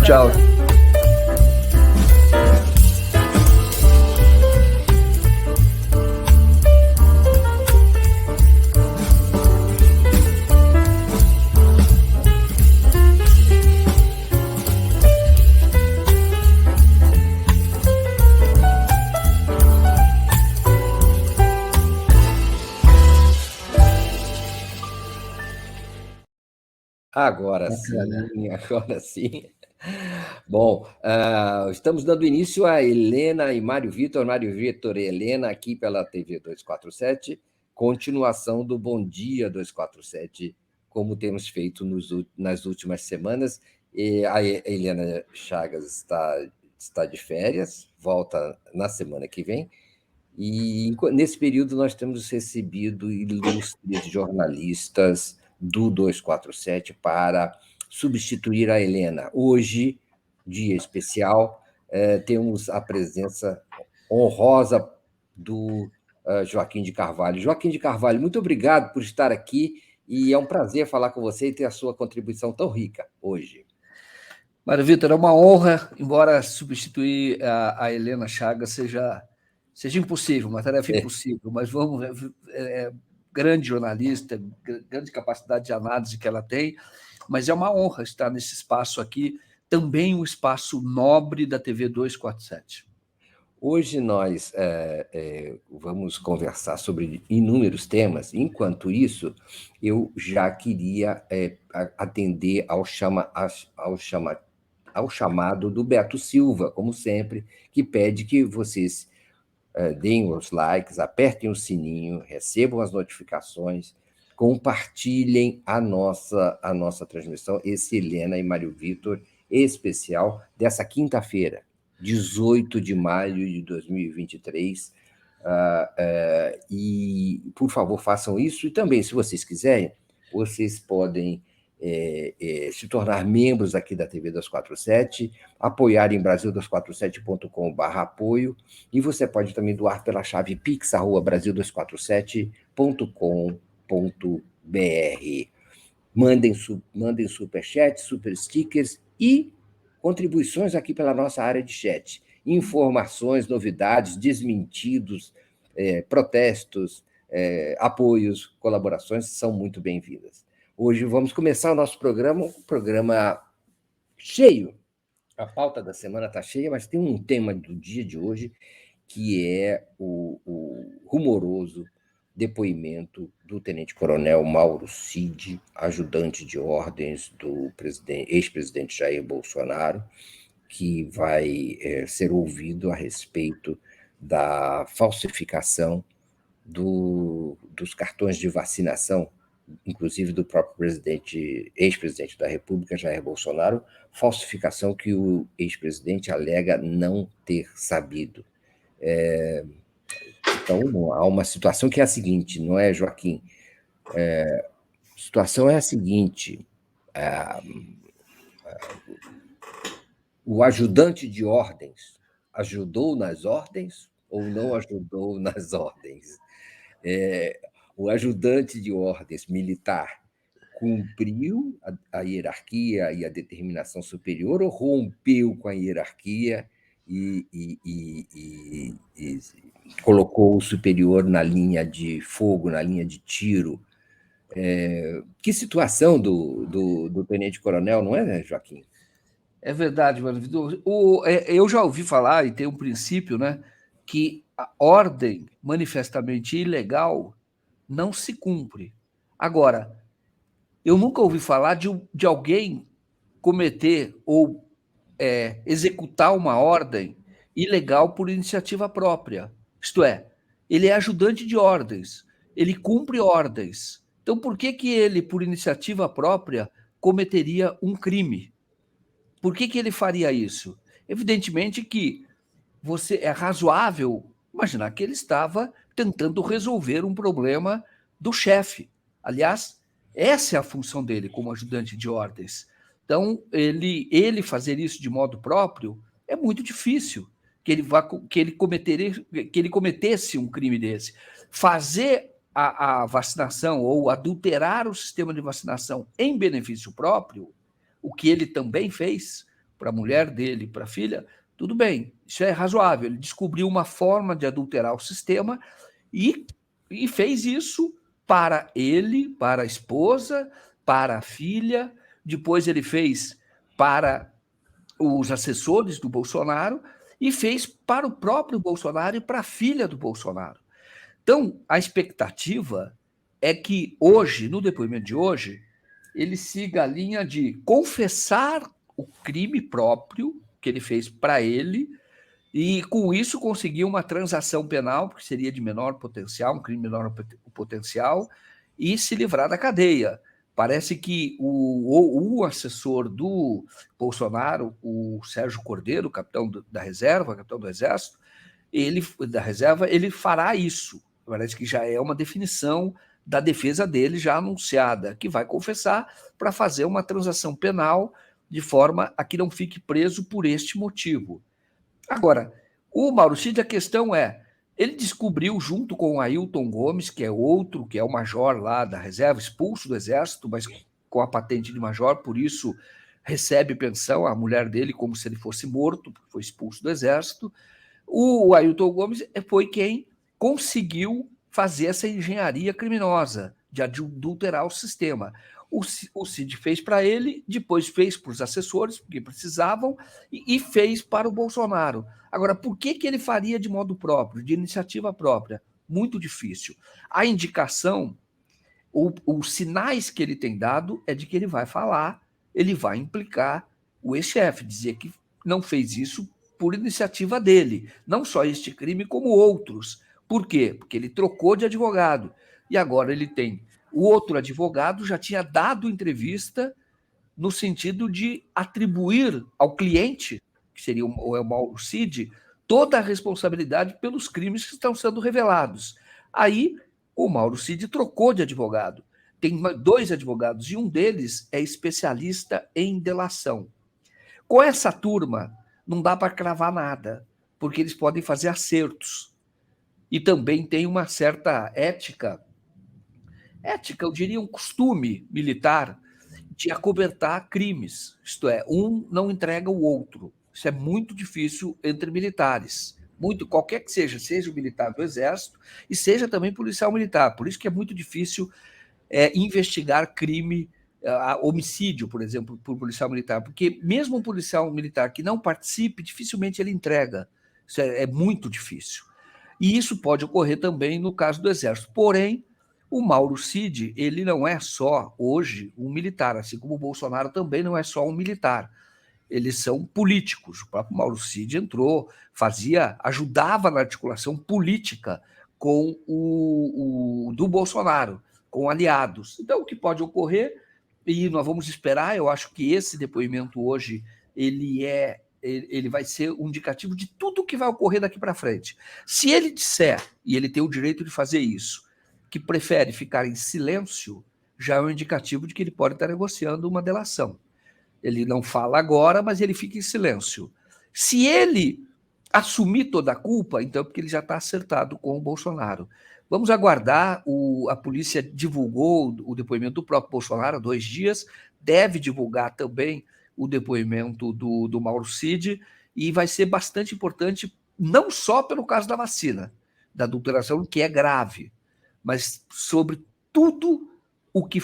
Tchau. Agora sim, agora sim. Bom, estamos dando início a Helena e Mário Vitor e Helena, aqui pela TV 247, continuação do Bom Dia 247, como temos feito nas últimas semanas. E a Helena Chagas está de férias, volta na semana que vem, e nesse período nós temos recebido ilustres jornalistas do 247 para substituir a Helena. Hoje, dia especial, temos a presença honrosa do Joaquim de Carvalho. Joaquim de Carvalho, muito obrigado por estar aqui e é um prazer falar com você e ter a sua contribuição tão rica hoje. Mário Vitor, é uma honra, embora substituir a Helena Chagas seja impossível, uma tarefa impossível, mas grande jornalista, grande capacidade de análise que ela tem, mas é uma honra estar nesse espaço aqui, também um espaço nobre da TV 247. Hoje nós vamos conversar sobre inúmeros temas. Enquanto isso, eu já queria atender ao chamado do Beto Silva, como sempre, que pede que vocês deem os likes, apertem o sininho, recebam as notificações, compartilhem a nossa transmissão, esse Helena e Mário Vitor especial dessa quinta-feira, 18 de maio de 2023. E, por favor, façam isso. E também, se vocês quiserem, vocês podem se tornar membros aqui da TV 247, apoiar em brasil247.com/apoio, e você pode também doar pela chave pix@brasil247.com.br. Mandem superchat, super stickers e contribuições aqui pela nossa área de chat. Informações, novidades, desmentidos, protestos, apoios, colaborações são muito bem-vindas. Hoje vamos começar o nosso programa, um programa cheio. A pauta da semana está cheia, mas tem um tema do dia de hoje, que é o rumoroso depoimento do tenente-coronel Mauro Cid, ajudante de ordens do ex-presidente Jair Bolsonaro, que vai ser ouvido a respeito da falsificação dos cartões de vacinação, inclusive do próprio ex-presidente da República, Jair Bolsonaro, falsificação que o ex-presidente alega não ter sabido. Então, há uma situação que é a seguinte, não é, Joaquim? A situação é a seguinte, o ajudante de ordens ajudou nas ordens ou não ajudou nas ordens? O ajudante de ordens militar cumpriu a hierarquia e a determinação superior ou rompeu com a hierarquia e colocou o superior na linha de fogo, na linha de tiro? Que situação do tenente-coronel, não é, Joaquim? É verdade, Mário Vitor. Eu já ouvi falar, e tem um princípio, né, que a ordem manifestamente ilegal não se cumpre. Agora, eu nunca ouvi falar de alguém cometer ou executar uma ordem ilegal por iniciativa própria. Isto é, ele é ajudante de ordens, ele cumpre ordens. Então, por que ele, por iniciativa própria, cometeria um crime? Por que ele faria isso? Evidentemente que é razoável imaginar que ele estava tentando resolver um problema do chefe. Aliás, essa é a função dele como ajudante de ordens. Então, ele fazer isso de modo próprio é muito difícil que ele cometesse um crime desse. Fazer a vacinação ou adulterar o sistema de vacinação em benefício próprio, o que ele também fez, para a mulher dele, para a filha, tudo bem, isso é razoável. Ele descobriu uma forma de adulterar o sistema e fez isso para ele, para a esposa, para a filha. Depois ele fez para os assessores do Bolsonaro e fez para o próprio Bolsonaro e para a filha do Bolsonaro. Então, a expectativa é que hoje, no depoimento de hoje, ele siga a linha de confessar o crime próprio que ele fez para ele e, com isso, conseguir uma transação penal, porque seria de menor potencial, um crime menor potencial, e se livrar da cadeia. Parece que o assessor do Bolsonaro, o Sérgio Cordeiro, capitão da reserva, capitão do Exército, ele fará isso. Parece que já é uma definição da defesa dele já anunciada, que vai confessar para fazer uma transação penal de forma a que não fique preso por este motivo. Agora, o Mauro Cid, a questão é, ele descobriu, junto com o Ailton Gomes, que é outro, que é o major lá da reserva, expulso do Exército, mas com a patente de major, por isso recebe pensão, a mulher dele, como se ele fosse morto, porque foi expulso do Exército. O Ailton Gomes foi quem conseguiu fazer essa engenharia criminosa de adulterar o sistema. O Cid fez para ele, depois fez para os assessores, porque precisavam, e fez para o Bolsonaro. Agora, por que ele faria de modo próprio, de iniciativa própria? Muito difícil. A indicação, os sinais que ele tem dado é de que ele vai falar, ele vai implicar o ex-chefe, dizer que não fez isso por iniciativa dele. Não só este crime, como outros. Por quê? Porque ele trocou de advogado. E agora ele tem. O outro advogado já tinha dado entrevista no sentido de atribuir ao cliente, que seria o Mauro Cid, toda a responsabilidade pelos crimes que estão sendo revelados. Aí o Mauro Cid trocou de advogado. Tem 2 advogados e um deles é especialista em delação. Com essa turma, não dá para cravar nada, porque eles podem fazer acertos. E também tem uma certa ética, eu diria um costume militar, de acobertar crimes. Isto é, um não entrega o outro. Isso é muito difícil entre militares. Muito, qualquer que seja o militar do Exército e seja também policial militar. Por isso que é muito difícil investigar crime, homicídio, por exemplo, por policial militar, porque mesmo um policial militar que não participe, dificilmente ele entrega. Isso é muito difícil. E isso pode ocorrer também no caso do Exército. Porém, o Mauro Cid, ele não é só, hoje, um militar, assim como o Bolsonaro também não é só um militar. Eles são políticos. O próprio Mauro Cid entrou, ajudava na articulação política com o do Bolsonaro, com aliados. Então, o que pode ocorrer, e nós vamos esperar, eu acho que esse depoimento hoje, ele vai ser um indicativo de tudo o que vai ocorrer daqui para frente. Se ele disser, e ele tem o direito de fazer isso, que prefere ficar em silêncio, já é um indicativo de que ele pode estar negociando uma delação. Ele não fala agora, mas ele fica em silêncio. Se ele assumir toda a culpa, então é porque ele já está acertado com o Bolsonaro. Vamos aguardar, a polícia divulgou o depoimento do próprio Bolsonaro há 2 dias, deve divulgar também o depoimento do Mauro Cid, e vai ser bastante importante, não só pelo caso da vacina, da adulteração, que é grave, mas sobre tudo o que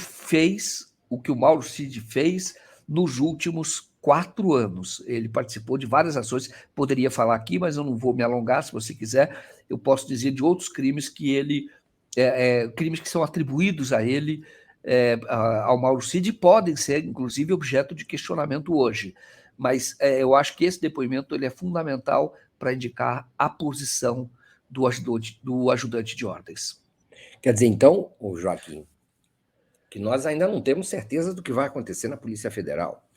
o Mauro Cid fez nos últimos 4 anos. Ele participou de várias ações, poderia falar aqui, mas eu não vou me alongar. Se você quiser, eu posso dizer de outros crimes que crimes que são atribuídos a ele, ao Mauro Cid, podem ser, inclusive, objeto de questionamento hoje. Mas eu acho que esse depoimento ele é fundamental para indicar a posição do ajudante de ordens. Quer dizer, então, Joaquim, que nós ainda não temos certeza do que vai acontecer na Polícia Federal.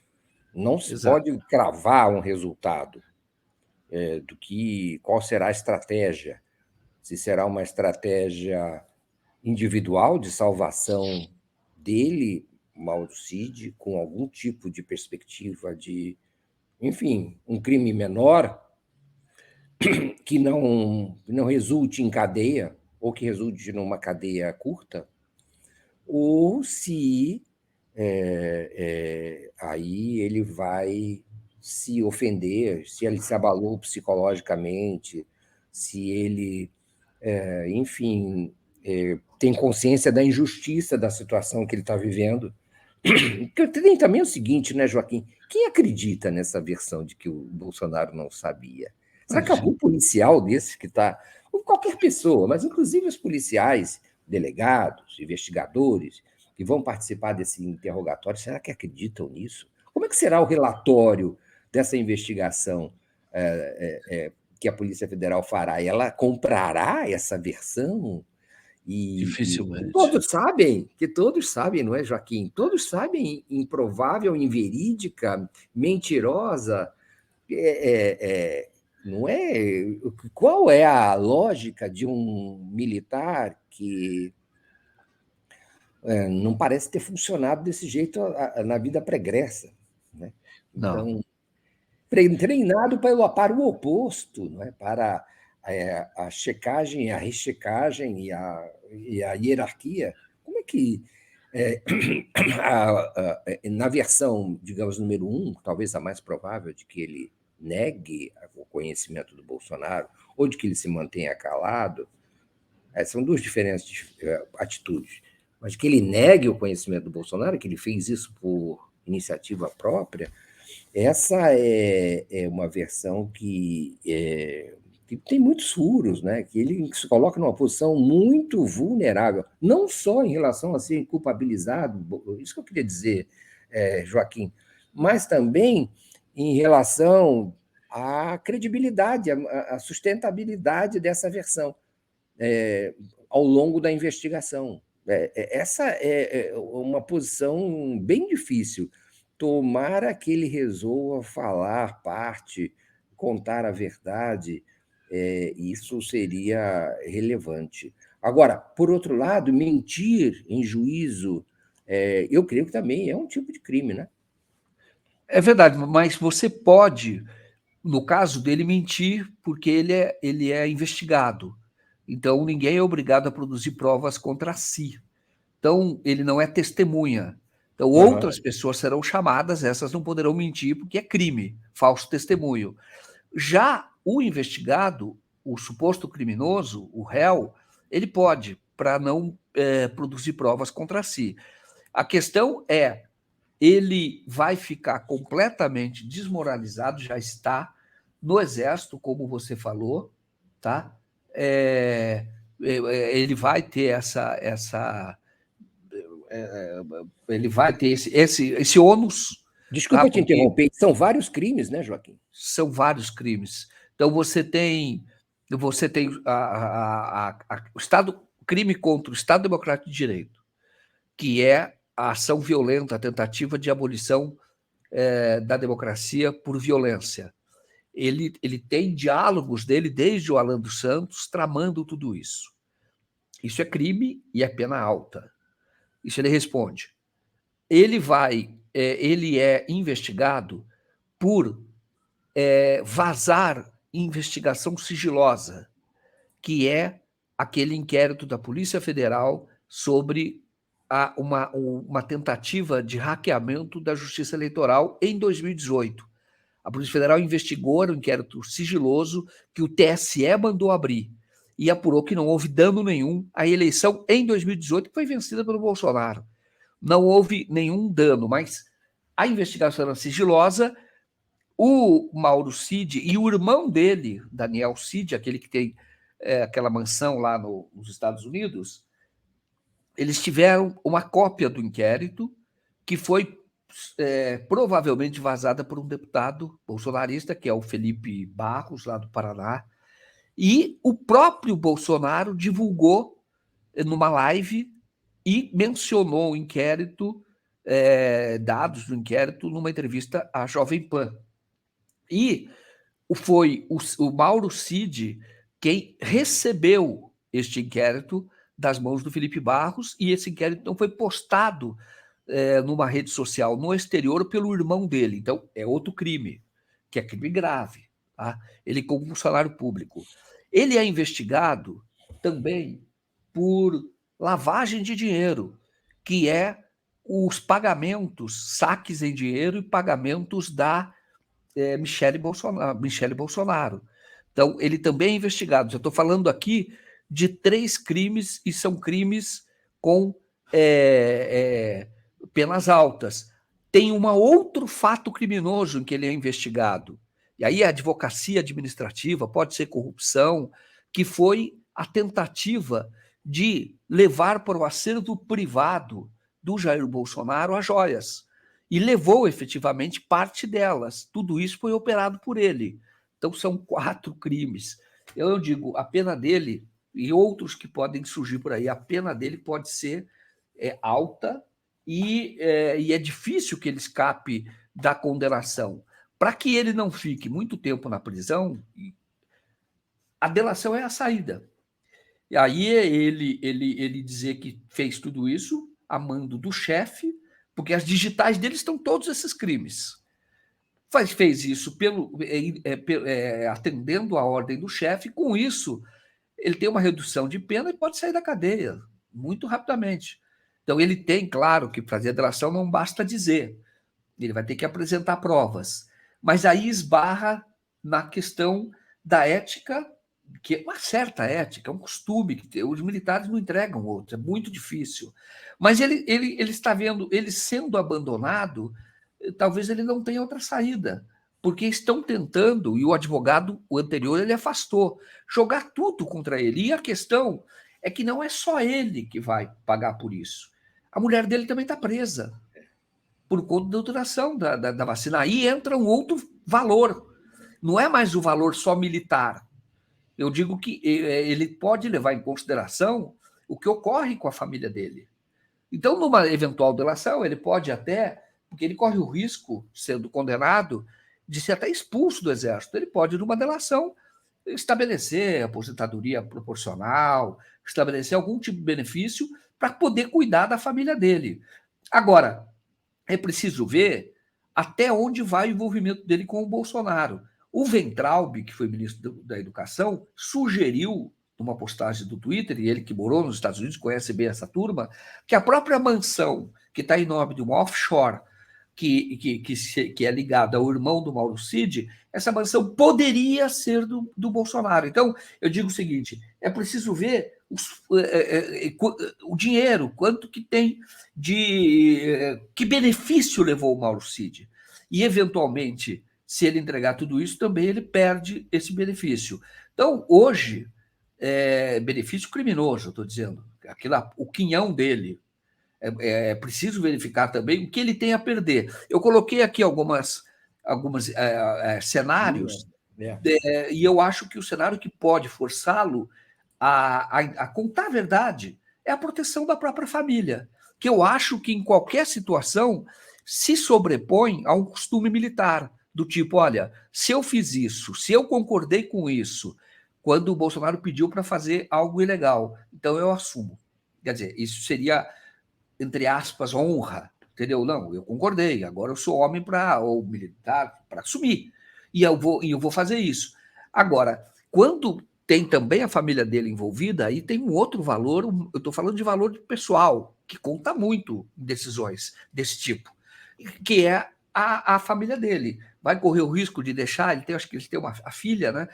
Não se pode cravar um resultado qual será a estratégia. Se será uma estratégia individual de salvação dele, Mauro Cid, com algum tipo de perspectiva de, enfim, um crime menor que não resulte em cadeia, ou que resulte numa cadeia curta, ou se aí ele vai se ofender, se ele se abalou psicologicamente, se ele, enfim, tem consciência da injustiça da situação que ele está vivendo. Porque tem também o seguinte, né, Joaquim? Quem acredita nessa versão de que o Bolsonaro não sabia? Será que algum Imagina. policial desse que está, ou qualquer pessoa, mas inclusive os policiais, delegados, investigadores, que vão participar desse interrogatório, será que acreditam nisso? Como é que será o relatório dessa investigação que a Polícia Federal fará? Ela comprará essa versão? E Dificilmente. que todos sabem, não é, Joaquim? Todos sabem improvável, inverídica, mentirosa. Não é? Qual é a lógica de um militar que não parece ter funcionado desse jeito na vida pregressa, né? Não. Então, treinado para o oposto, não é? Para a checagem, a rechecagem e a hierarquia. Como é que, é, na versão, digamos, número um, talvez a mais provável de que ele negue o conhecimento do Bolsonaro, ou de que ele se mantenha calado, são duas diferentes atitudes, mas que ele negue o conhecimento do Bolsonaro, que ele fez isso por iniciativa própria, essa é uma versão que tem muitos furos, né? Que ele se coloca numa posição muito vulnerável, não só em relação a ser culpabilizado, isso que eu queria dizer, Joaquim, mas também em relação à credibilidade, à sustentabilidade dessa versão ao longo da investigação. Essa é uma posição bem difícil. Tomara que ele resolva falar parte, contar a verdade, isso seria relevante. Agora, por outro lado, mentir em juízo, eu creio que também é um tipo de crime, né? É verdade, mas você pode, no caso dele, mentir porque ele é investigado. Então, ninguém é obrigado a produzir provas contra si. Então, ele não é testemunha. Então, Aham. outras pessoas serão chamadas, essas não poderão mentir porque é crime, falso testemunho. Já o investigado, o suposto criminoso, o réu, ele pode, para não produzir provas contra si. A questão é, ele vai ficar completamente desmoralizado, já está no Exército, como você falou, tá? Ele vai ter ele vai ter esse ônus, tá? Desculpa te Porque interromper, são vários crimes, né, Joaquim? são vários crimes. Então você tem o Estado, crime contra o Estado Democrático de Direito, que é a ação violenta, a tentativa de abolição da democracia por violência. Ele tem diálogos dele desde o Alan dos Santos tramando tudo isso. Isso é crime e é pena alta. Isso ele responde. Ele é investigado por vazar investigação sigilosa, que é aquele inquérito da Polícia Federal sobre uma tentativa de hackeamento da Justiça Eleitoral em 2018. A Polícia Federal investigou um inquérito sigiloso que o TSE mandou abrir e apurou que não houve dano nenhum à eleição em 2018, que foi vencida pelo Bolsonaro. Não houve nenhum dano, mas a investigação era sigilosa. O Mauro Cid e o irmão dele, Daniel Cid, aquele que tem aquela mansão lá nos Estados Unidos, eles tiveram uma cópia do inquérito que foi provavelmente vazada por um deputado bolsonarista, que é o Felipe Barros, lá do Paraná, e o próprio Bolsonaro divulgou numa live e mencionou o inquérito, dados do inquérito, numa entrevista à Jovem Pan. E foi o Mauro Cid quem recebeu este inquérito das mãos do Felipe Barros, e esse inquérito não foi postado numa rede social no exterior pelo irmão dele. Então, é outro crime, que é crime grave. Tá? Ele como funcionário público. Ele é investigado também por lavagem de dinheiro, que é os pagamentos, saques em dinheiro e pagamentos da Michele Bolsonaro. Então, ele também é investigado. Eu estou falando aqui de 3 crimes, e são crimes com penas altas. Tem um outro fato criminoso em que ele é investigado. E aí a advocacia administrativa, pode ser corrupção, que foi a tentativa de levar para o acervo privado do Jair Bolsonaro as joias. E levou efetivamente parte delas. Tudo isso foi operado por ele. Então são 4 crimes. Eu digo, a pena dele, e outros que podem surgir por aí, a pena dele pode ser alta e é difícil que ele escape da condenação. Para que ele não fique muito tempo na prisão, a delação é a saída. E aí ele dizer que fez tudo isso a mando do chefe, porque as digitais dele estão todos esses crimes. Fez isso atendendo a ordem do chefe, com isso ele tem uma redução de pena e pode sair da cadeia muito rapidamente. Então ele tem, claro, que fazer a delação não basta dizer, ele vai ter que apresentar provas, mas aí esbarra na questão da ética, que é uma certa ética, é um costume, que os militares não entregam outros, é muito difícil. Mas ele está vendo, ele sendo abandonado, talvez ele não tenha outra saída, porque estão tentando, e o advogado, o anterior, ele afastou, jogar tudo contra ele. E a questão é que não é só ele que vai pagar por isso. A mulher dele também está presa por conta da duração da vacina. Aí entra um outro valor. Não é mais o valor só militar. Eu digo que ele pode levar em consideração o que ocorre com a família dele. Então, numa eventual delação, ele pode até, porque ele corre o risco, sendo condenado, de ser até expulso do Exército. Ele pode, numa delação, estabelecer aposentadoria proporcional, estabelecer algum tipo de benefício para poder cuidar da família dele. Agora, é preciso ver até onde vai o envolvimento dele com o Bolsonaro. O Weintraub, que foi ministro da Educação, sugeriu, numa postagem do Twitter, e ele que morou nos Estados Unidos, conhece bem essa turma, que a própria mansão, que está em nome de uma offshore, que é ligada ao irmão do Mauro Cid, essa mansão poderia ser do Bolsonaro. Então, eu digo o seguinte, é preciso ver o dinheiro, quanto que tem que benefício levou o Mauro Cid. E, eventualmente, se ele entregar tudo isso, também ele perde esse benefício. Então, hoje, benefício criminoso, eu estou dizendo, o quinhão dele. É preciso verificar também o que ele tem a perder. Eu coloquei aqui alguns cenários, e eu acho que o cenário que pode forçá-lo a contar a verdade é a proteção da própria família, que eu acho que em qualquer situação se sobrepõe a um costume militar, do tipo, olha, se eu fiz isso, se eu concordei com isso, quando o Bolsonaro pediu para fazer algo ilegal, então eu assumo. Quer dizer, isso seria, entre aspas, honra, entendeu? Não, eu concordei, agora eu sou homem ou militar para assumir, e eu vou fazer isso. Agora, quando tem também a família dele envolvida, aí tem um outro valor, eu estou falando de valor pessoal, que conta muito em decisões desse tipo, que é a família dele. Vai correr o risco de deixar, acho que ele tem a filha, né?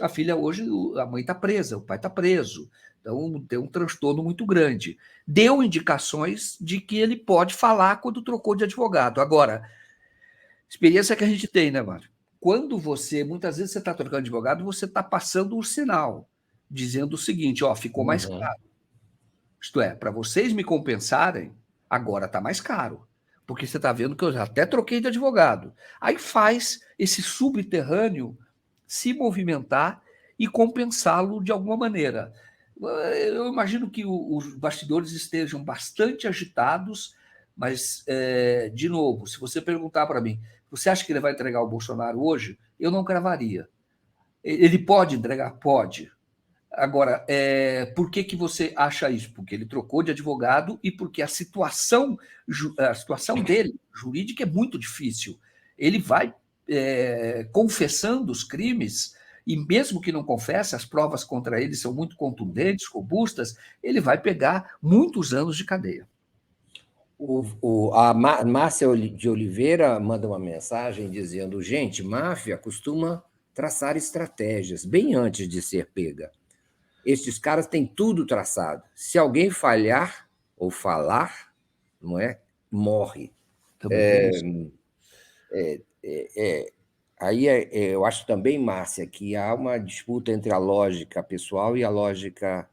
A filha hoje, a mãe está presa, o pai está preso, então tem um transtorno muito grande. Deu indicações de que ele pode falar quando trocou de advogado. Agora, experiência que a gente tem, né, Mário? Quando muitas vezes você está trocando de advogado, você está passando um sinal, dizendo o seguinte, ó, ficou mais caro. Isto é, para vocês me compensarem, agora está mais caro. Porque você está vendo que eu já até troquei de advogado. Aí faz esse subterrâneo se movimentar e compensá-lo de alguma maneira. Eu imagino que os bastidores estejam bastante agitados, mas, de novo, se você perguntar para mim, você acha que ele vai entregar o Bolsonaro hoje? Eu não cravaria. Ele pode entregar? Pode. Agora, por que você acha isso? Porque ele trocou de advogado e porque a situação dele, jurídica, é muito difícil. Ele vai confessando os crimes, e mesmo que não confesse, as provas contra ele são muito contundentes, robustas, ele vai pegar muitos anos de cadeia. A Márcia de Oliveira manda uma mensagem dizendo: gente, máfia costuma traçar estratégias bem antes de ser pega. Estes caras têm tudo traçado. Se alguém falhar ou falar, não é? Morre. Também tem isso. Aí eu acho também, Márcia, que há uma disputa entre a lógica pessoal e a lógica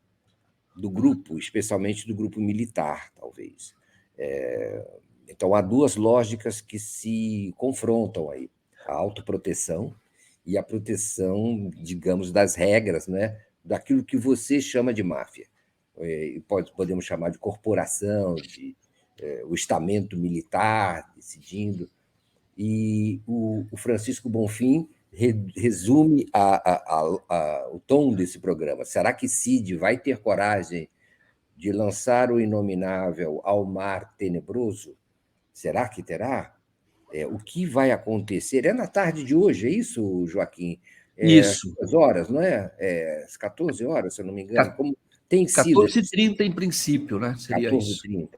do grupo, especialmente do grupo militar, talvez. Então, há duas lógicas que se confrontam aí: a autoproteção e a proteção, digamos, das regras, né? Daquilo que você chama de máfia. Podemos chamar de corporação, de o estamento militar decidindo. E o Francisco Bonfim resume o tom desse programa. Será que Cid vai ter coragem de lançar o inominável ao mar tenebroso? Será que terá? O que vai acontecer? É na tarde de hoje, é isso, Joaquim? Isso. Às horas, não é? Às 14 horas, se eu não me engano. Como tem sido esses 14h30 em princípio, né? Seria isso. 14h30?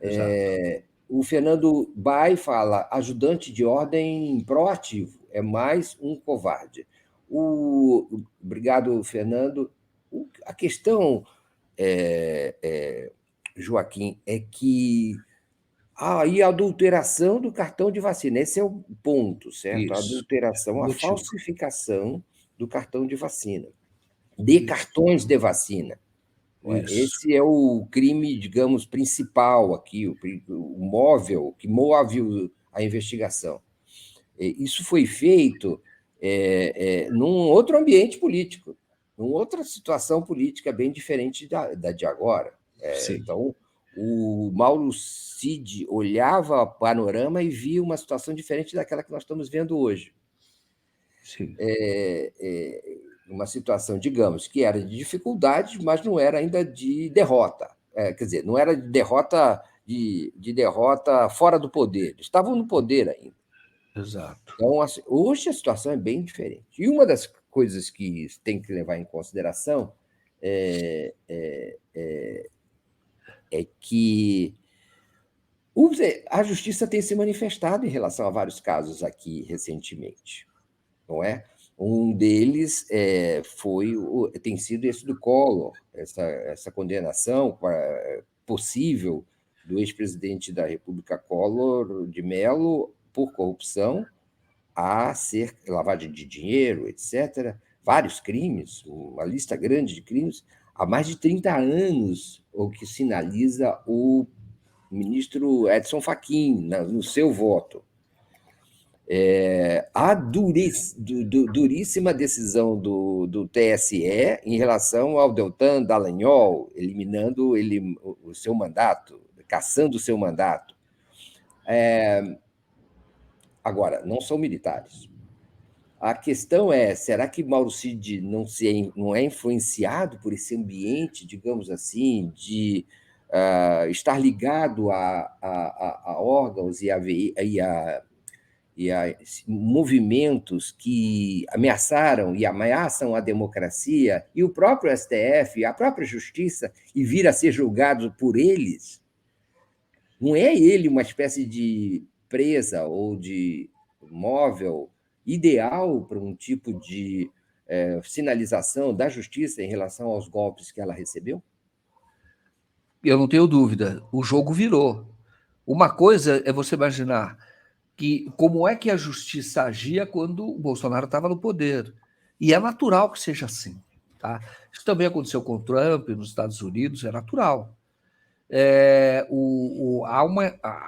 Exato. O Fernando Bai fala: ajudante de ordem proativo, é mais um covarde. Obrigado, Fernando. A questão, Joaquim, é que há aí a adulteração do cartão de vacina. Esse é o ponto, certo? A Isso. adulteração, a Motivo. falsificação do cartão de vacina, de Isso. cartões de vacina. Isso. Esse é o crime, digamos, principal aqui, o móvel que move a investigação. Isso foi feito num outro ambiente político, numa outra situação política bem diferente da de agora. Sim. Então, o Mauro Cid olhava o panorama e via uma situação diferente daquela que nós estamos vendo hoje. Sim. Uma situação, digamos, que era de dificuldade, mas não era ainda de derrota. Quer dizer, não era de derrota derrota fora do poder. Estavam no poder ainda. Exato. Então, assim, hoje a situação é bem diferente. E uma das coisas que tem que levar em consideração é que a justiça tem se manifestado em relação a vários casos aqui recentemente, não é? Um deles tem sido esse do Collor, essa condenação possível do ex-presidente da República Collor de Mello por corrupção, lavagem de dinheiro, etc., vários crimes, uma lista grande de crimes, há mais de 30 anos, o que sinaliza o ministro Edson Fachin no seu voto. A duríssima decisão do TSE em relação ao Deltan Dallagnol, eliminando o seu mandato, cassando o seu mandato. Agora, não são militares. A questão é: será que Mauro Cid não é influenciado por esse ambiente, digamos assim, de estar ligado a órgãos e a movimentos que ameaçaram e ameaçam a democracia, e o próprio STF, a própria Justiça, e vir a ser julgado por eles? Não é ele uma espécie de presa ou de móvel ideal para um tipo de sinalização da Justiça em relação aos golpes que ela recebeu? Eu não tenho dúvida. O jogo virou. Uma coisa é você imaginar que como é que a justiça agia quando o Bolsonaro estava no poder. E é natural que seja assim. Tá? Isso também aconteceu com o Trump nos Estados Unidos, é natural. Há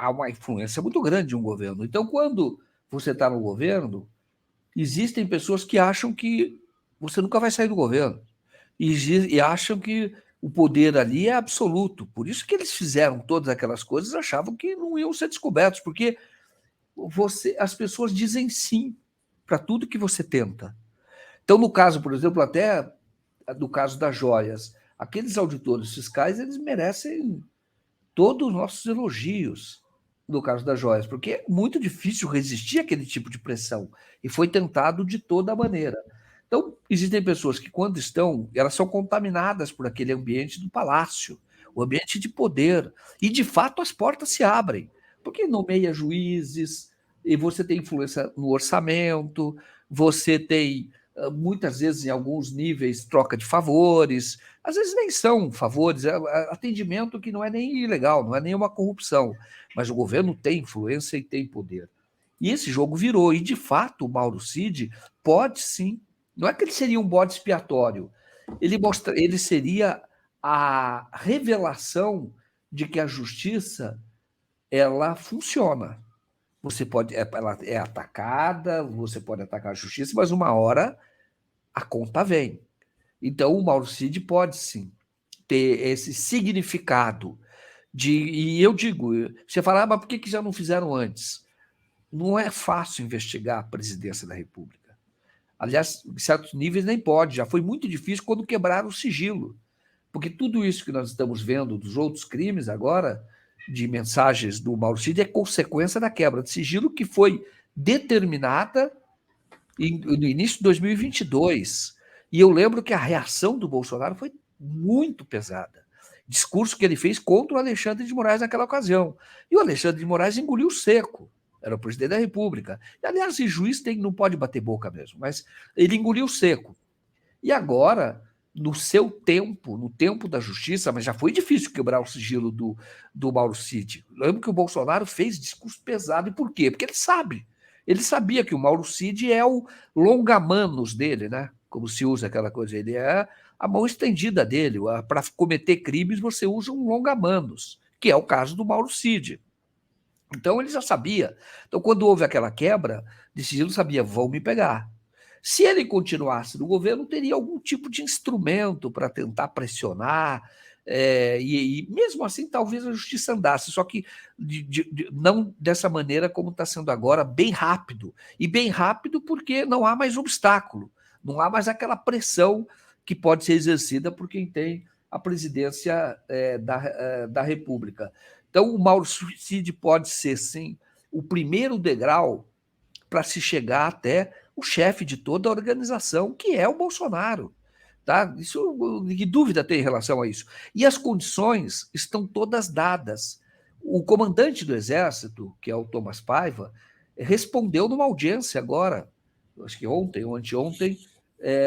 uma influência muito grande de um governo. Então, quando você está no governo, existem pessoas que acham que você nunca vai sair do governo e acham que o poder ali é absoluto. Por isso que eles fizeram todas aquelas coisas, achavam que não iam ser descobertos, porque as pessoas dizem sim para tudo que você tenta. Então, no caso, por exemplo, até do caso das joias, aqueles auditores fiscais, eles merecem todos os nossos elogios no caso das joias, porque é muito difícil resistir àquele tipo de pressão, e foi tentado de toda maneira. Então, existem pessoas que, quando estão, elas são contaminadas por aquele ambiente do palácio. o ambiente de poder. E, de fato, as portas se abrem, porque nomeia juízes, e você tem influência no orçamento, você tem, muitas vezes, em alguns níveis, troca de favores, às vezes nem são favores, é atendimento que não é nem ilegal, não é nenhuma corrupção, mas o governo tem influência e tem poder. E esse jogo virou, e de fato o Mauro Cid pode sim, não é que ele seria um bode expiatório, ele seria a revelação de que a justiça ela funciona. Você pode, ela é atacada, você pode atacar a justiça, mas uma hora a conta vem. Então o Mauro Cid pode sim ter esse significado e eu digo, você fala, mas por que já não fizeram antes? Não é fácil investigar a presidência da República. Aliás, em certos níveis nem pode. Já foi muito difícil quando quebraram o sigilo. Porque tudo isso que nós estamos vendo dos outros crimes agora, de mensagens do Mauro Cid, é consequência da quebra de sigilo que foi determinada no início de 2022. E eu lembro que a reação do Bolsonaro foi muito pesada. Discurso que ele fez contra o Alexandre de Moraes naquela ocasião. E o Alexandre de Moraes engoliu seco. Era o presidente da República. E, aliás, o juiz não pode bater boca mesmo, mas ele engoliu seco. E agora, no seu tempo, no tempo da justiça, mas já foi difícil quebrar o sigilo do Mauro Cid. Lembro que o Bolsonaro fez discurso pesado. E por quê? Porque ele sabe. Ele sabia que o Mauro Cid é o longa-manos dele, né? Como se usa aquela coisa. Ele é a mão estendida dele. Para cometer crimes, você usa um longa-manos, que é o caso do Mauro Cid. Então ele já sabia. Então, quando houve aquela quebra de sigilo, sabia, vão me pegar. Se ele continuasse no governo, teria algum tipo de instrumento para tentar pressionar, e mesmo assim talvez a justiça andasse, só que não dessa maneira como está sendo agora, bem rápido. E bem rápido porque não há mais obstáculo, não há mais aquela pressão que pode ser exercida por quem tem a presidência da República. Então, o Mauro Cid pode ser, sim, o primeiro degrau para se chegar até o chefe de toda a organização, que é o Bolsonaro. Tá? Isso, que dúvida tem em relação a isso? E as condições estão todas dadas. O comandante do Exército, que é o Thomas Paiva, respondeu numa audiência agora, acho que ontem ou anteontem,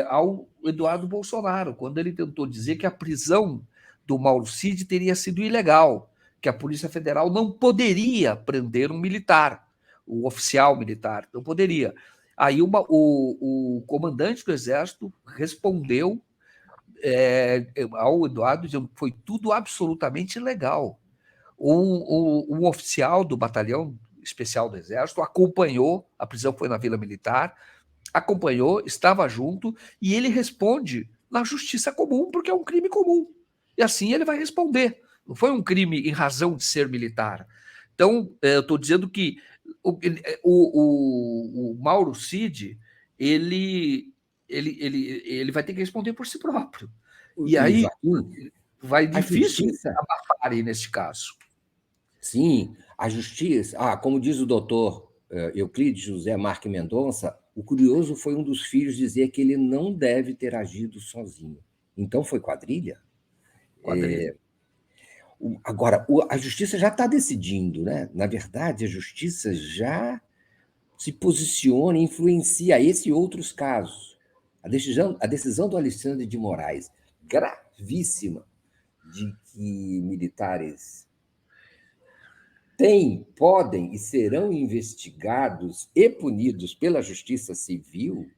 ao Eduardo Bolsonaro, quando ele tentou dizer que a prisão do Mauro Cid teria sido ilegal, que a Polícia Federal não poderia prender um militar, o oficial militar, não poderia. Aí o comandante do Exército respondeu ao Eduardo dizendo que foi tudo absolutamente legal. Um oficial do batalhão especial do Exército acompanhou, a prisão foi na Vila Militar, acompanhou, estava junto, e ele responde na justiça comum, porque é um crime comum. E assim ele vai responder. Não foi um crime em razão de ser militar. Então, eu estou dizendo que o Mauro Cid, ele vai ter que responder por si próprio. E O aí Joaquim, vai a difícil justiça, abafarem neste caso. sim, a justiça, como diz o doutor Euclides José Marque Mendonça, o curioso foi um dos filhos dizer que ele não deve ter agido sozinho. Então foi quadrilha? Quadrilha. Agora, a justiça já está decidindo, né? Na verdade, a justiça já se posiciona e influencia esse e outros casos. A decisão do Alexandre de Moraes, gravíssima, de que militares podem e serão investigados e punidos pela Justiça Civil,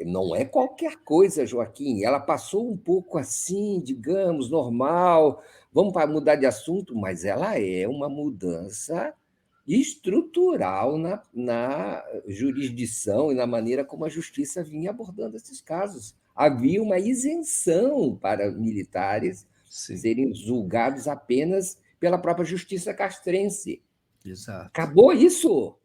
não é qualquer coisa, Joaquim. Ela passou um pouco assim, digamos, normal, vamos mudar de assunto, mas ela é uma mudança estrutural na jurisdição e na maneira como a justiça vinha abordando esses casos. Havia uma isenção para militares Sim, serem julgados apenas pela própria justiça castrense. exato. Acabou isso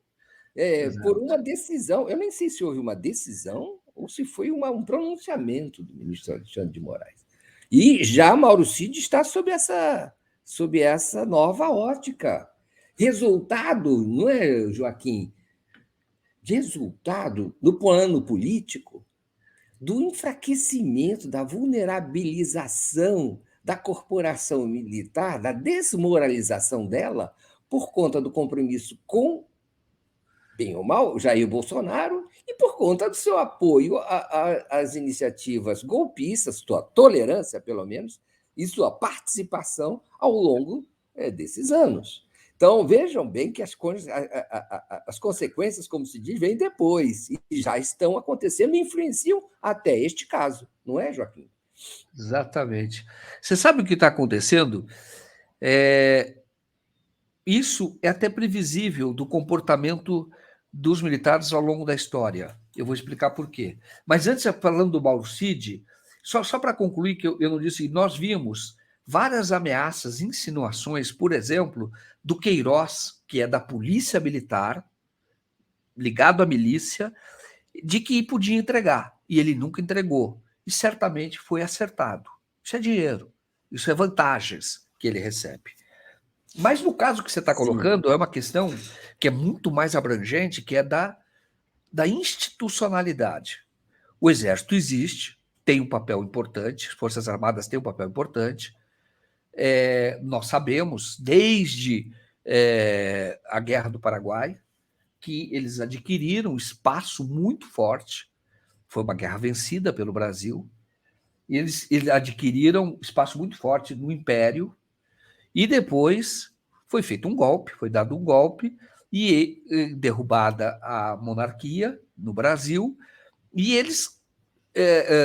por Exato. uma decisão. Eu nem sei se houve uma decisão ou se foi um pronunciamento do ministro Alexandre de Moraes. E já Mauro Cid está sob essa nova ótica. Resultado, não é, Joaquim? Resultado, no plano político, do enfraquecimento, da vulnerabilização da corporação militar, da desmoralização dela, por conta do compromisso com, bem ou mal, Jair Bolsonaro, e por conta do seu apoio às iniciativas golpistas, sua tolerância, pelo menos, e sua participação ao longo desses anos. Então, vejam bem que as consequências, como se diz, vêm depois, e já estão acontecendo e influenciam até este caso, não é, Joaquim? Exatamente. Você sabe o que está acontecendo? Isso é até previsível do comportamento dos militares ao longo da história. Eu vou explicar por quê. Mas antes, falando do Mauro Cid, só para concluir que eu não disse, nós vimos várias ameaças, insinuações, por exemplo, do Queiroz, que é da polícia militar, ligado à milícia, de que podia entregar. E ele nunca entregou. E certamente foi acertado. Isso é dinheiro. Isso é vantagens que ele recebe. Mas no caso que você está colocando, é uma questão que é muito mais abrangente, que é da institucionalidade. O Exército existe, tem um papel importante, as Forças Armadas têm um papel importante. Nós sabemos, desde a Guerra do Paraguai, que eles adquiriram um espaço muito forte. Foi uma guerra vencida pelo Brasil. E eles adquiriram espaço muito forte no Império. E depois foi feito um golpe, foi dado um golpe e derrubada a monarquia no Brasil. E eles,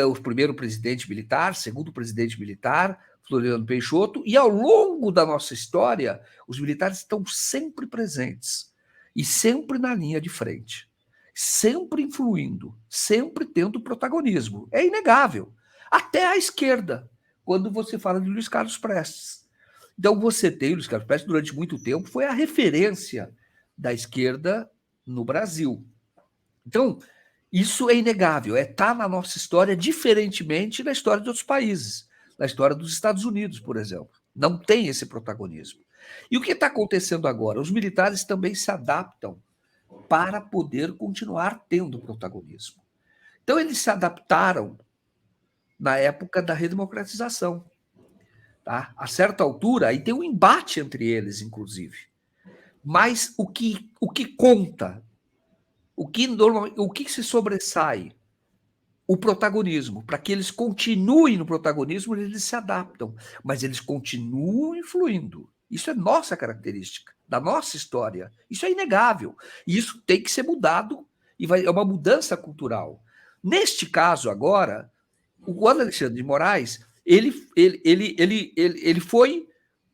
o primeiro presidente militar, segundo presidente militar, Floriano Peixoto, e ao longo da nossa história, os militares estão sempre presentes e sempre na linha de frente, sempre influindo, sempre tendo protagonismo. É inegável. Até a esquerda, quando você fala de Luiz Carlos Prestes. Então, você tem, Luiz Carlos Prestes, durante muito tempo, foi a referência da esquerda no Brasil. Então, isso é inegável, está na nossa história, diferentemente da história de outros países, na história dos Estados Unidos, por exemplo. Não tem esse protagonismo. E o que está acontecendo agora? Os militares também se adaptam para poder continuar tendo protagonismo. Então, eles se adaptaram na época da redemocratização. Tá? A certa altura, aí tem um embate entre eles, inclusive. Mas o que conta, o que se sobressai? O protagonismo. Para que eles continuem no protagonismo, eles se adaptam, mas eles continuam influindo. Isso é nossa característica, da nossa história. Isso é inegável. E isso tem que ser mudado, e é uma mudança cultural. Neste caso, agora, o Alexandre de Moraes, ele foi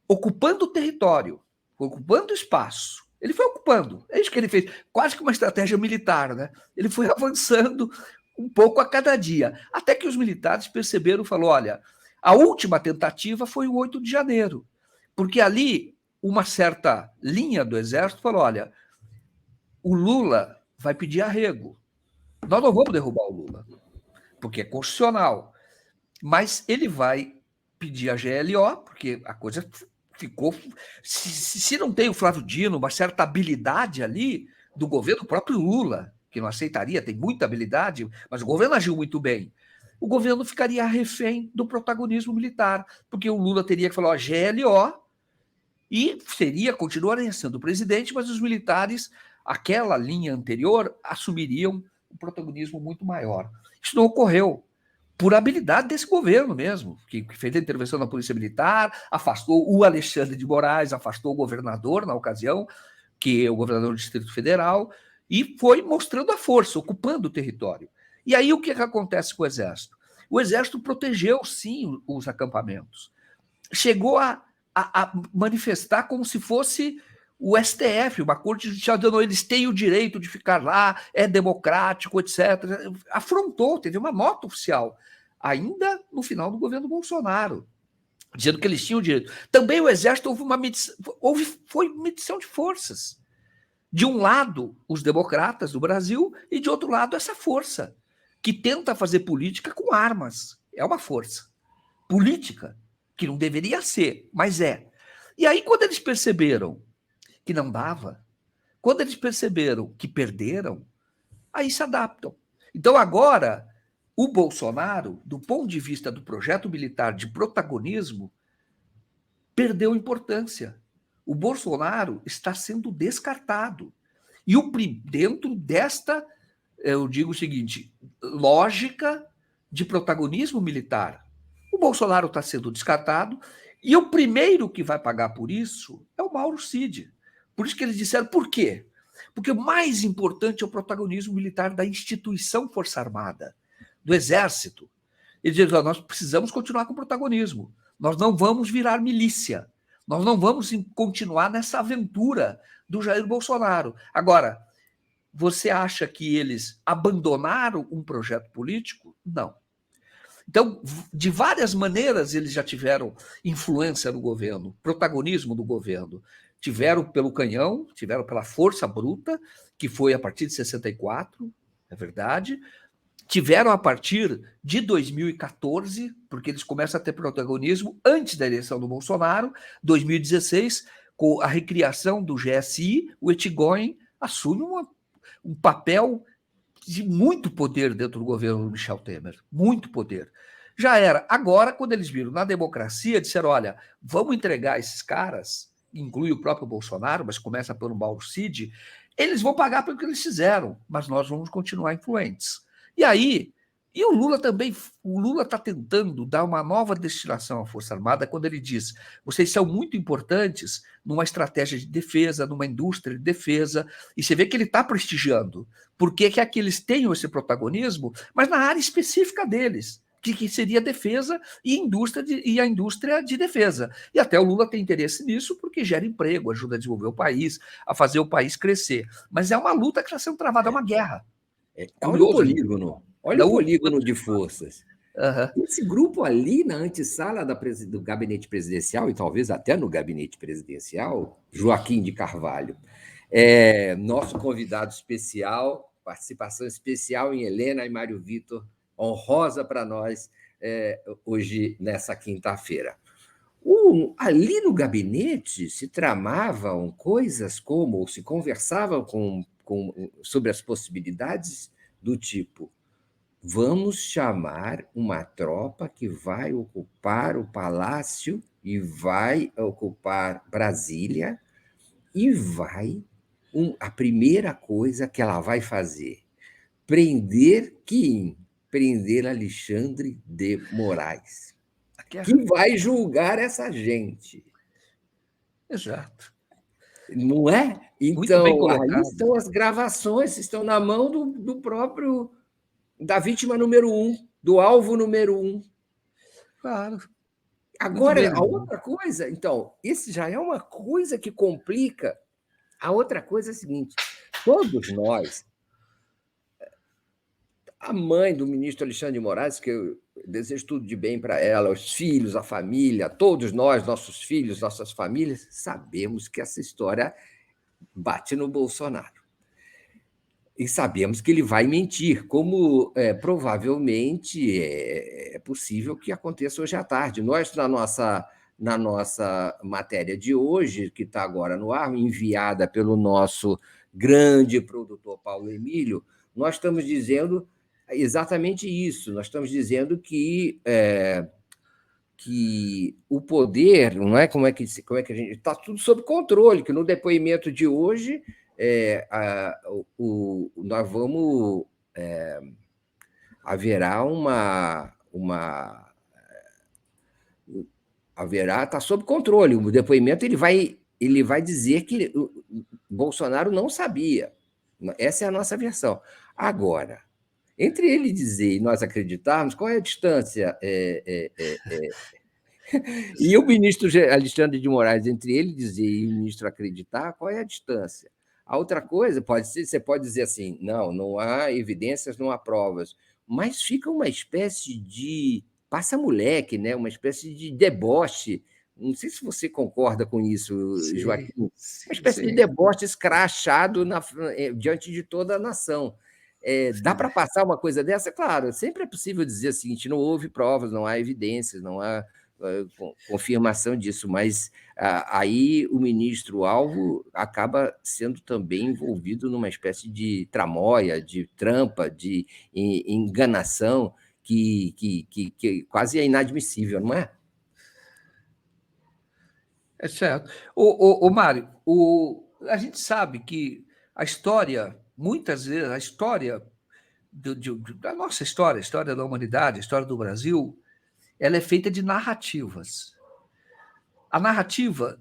ocupando o território, ocupando o espaço. Ele foi ocupando. É isso que ele fez. Quase que uma estratégia militar, né? Ele foi avançando um pouco a cada dia. Até que os militares perceberam e falaram, olha, a última tentativa foi o 8 de janeiro. Porque ali, uma certa linha do Exército falou, olha, o Lula vai pedir arrego. Nós não vamos derrubar o Lula, porque é constitucional. Mas ele vai pedir a GLO, porque a coisa ficou... Se não tem o Flávio Dino, uma certa habilidade ali do governo, o próprio Lula, que não aceitaria, tem muita habilidade, mas o governo agiu muito bem. O governo ficaria refém do protagonismo militar, porque o Lula teria que falar, ó, GLO, e continuaria sendo presidente, mas os militares, aquela linha anterior, assumiriam um protagonismo muito maior. Isso não ocorreu, por habilidade desse governo mesmo, que fez a intervenção na Polícia Militar, afastou o Alexandre de Moraes, afastou o governador na ocasião, que é o governador do Distrito Federal, e foi mostrando a força, ocupando o território. E aí o que acontece com o Exército? O Exército protegeu, sim, os acampamentos. Chegou a manifestar como se fosse o STF, uma corte judicial, dizendo eles têm o direito de ficar lá, é democrático, etc. Afrontou, teve uma nota oficial, ainda no final do governo Bolsonaro, dizendo que eles tinham o direito. Também o Exército foi medição de forças. De um lado, os democratas do Brasil, e de outro lado, essa força, que tenta fazer política com armas. É uma força política, que não deveria ser, mas é. E aí, quando eles perceberam que não dava, quando eles perceberam que perderam, aí se adaptam. Então, agora, o Bolsonaro, do ponto de vista do projeto militar de protagonismo, perdeu importância. O Bolsonaro está sendo descartado. E dentro desta, eu digo o seguinte, lógica de protagonismo militar. O Bolsonaro está sendo descartado e o primeiro que vai pagar por isso é o Mauro Cid. Por isso que eles disseram, por quê? Porque o mais importante é o protagonismo militar da instituição Força Armada, do Exército. Eles dizem, nós precisamos continuar com o protagonismo. Nós não vamos virar milícia. Nós não vamos continuar nessa aventura do Jair Bolsonaro. Agora, você acha que eles abandonaram um projeto político? Não. Então, de várias maneiras, eles já tiveram influência no governo, protagonismo do governo. Tiveram pelo canhão, tiveram pela força bruta, que foi a partir de 64, é verdade. Tiveram a partir de 2014, porque eles começam a ter protagonismo antes da eleição do Bolsonaro, 2016, com a recriação do GSI, o Etchegóin assume um papel de muito poder dentro do governo do Michel Temer, muito poder. Já era. Agora, quando eles viram na democracia, disseram, olha, vamos entregar esses caras, inclui o próprio Bolsonaro, mas começa pelo Mauro Cid, eles vão pagar pelo que eles fizeram, mas nós vamos continuar influentes. E aí, e o Lula está tentando dar uma nova destinação à Força Armada quando ele diz, vocês são muito importantes numa estratégia de defesa, numa indústria de defesa, e você vê que ele está prestigiando, porque quer que eles tenham esse protagonismo, mas na área específica deles, que seria defesa e a indústria de defesa. E até o Lula tem interesse nisso porque gera emprego, ajuda a desenvolver o país, a fazer o país crescer. Mas é uma luta que está sendo travada, é uma guerra. Olha o polígono. Olha o polígono de forças. Uhum. Esse grupo ali na antessala do gabinete presidencial, e talvez até no gabinete presidencial, Joaquim de Carvalho, nosso convidado especial, participação especial em Helena e Mário Vitor, honrosa para nós hoje, nessa quinta-feira. Ali no gabinete se tramavam coisas como, ou se conversavam sobre as possibilidades do tipo, vamos chamar uma tropa que vai ocupar o Palácio e vai ocupar Brasília e a primeira coisa que ela vai fazer, prender Alexandre de Moraes, que vai julgar essa gente. Exato. Não é? Então, aí estão as gravações, estão na mão da vítima número 1, do alvo número 1. Claro. Agora, a outra coisa, então, esse já é uma coisa que complica. A outra coisa é a seguinte: todos nós, a mãe do ministro Alexandre de Moraes, que eu desejo tudo de bem para ela, os filhos, a família, todos nós, nossos filhos, nossas famílias, sabemos que essa história bate no Bolsonaro. E sabemos que ele vai mentir, como provavelmente é possível que aconteça hoje à tarde. Nós, na nossa matéria de hoje, que está agora no ar, enviada pelo nosso grande produtor Paulo Emílio, nós estamos dizendo exatamente isso. Nós estamos dizendo que o poder, não é? Como é que a gente está tudo sob controle, que no depoimento de hoje nós vamos haverá está sob controle. O depoimento ele vai dizer que o Bolsonaro não sabia. Essa é a nossa versão. Agora, entre ele dizer e nós acreditarmos, qual é a distância? E o ministro Alexandre de Moraes, entre ele dizer e o ministro acreditar, qual é a distância? A outra coisa, você pode dizer assim, não há evidências, não há provas, mas fica uma espécie de passa-moleque, né? Uma espécie de deboche. Não sei se você concorda com isso, sim, Joaquim. Uma espécie de deboche escrachado diante de toda a nação. Dá para passar uma coisa dessa? Claro, sempre é possível dizer o seguinte, não houve provas, não há evidências, não há confirmação disso, mas aí o ministro-alvo acaba sendo também envolvido numa espécie de tramóia, de trampa, de enganação que quase é inadmissível, não é? É certo. Mário, a gente sabe que a história, muitas vezes, a história da nossa história, a história da humanidade, a história do Brasil, ela é feita de narrativas. A narrativa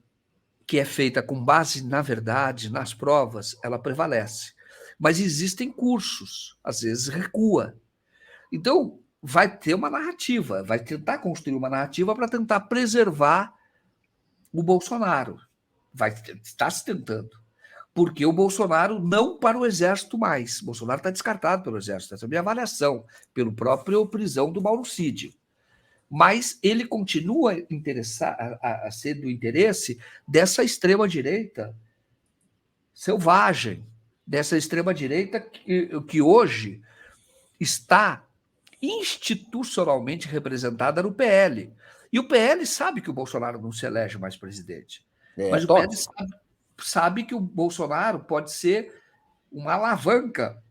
que é feita com base na verdade, nas provas, ela prevalece. Mas existem cursos, às vezes recua. Então, vai ter uma narrativa, vai tentar construir uma narrativa para tentar preservar o Bolsonaro. Vai estar se tentando. Porque o Bolsonaro não para o Exército mais. O Bolsonaro está descartado pelo Exército. Essa é a minha avaliação, pelo próprio prisão do Mauro Cid. Mas ele continua a ser do interesse dessa extrema-direita selvagem, dessa extrema-direita que hoje está institucionalmente representada no PL. E o PL sabe que o Bolsonaro não se elege mais presidente. Mas o PL sabe que o Bolsonaro pode ser uma alavanca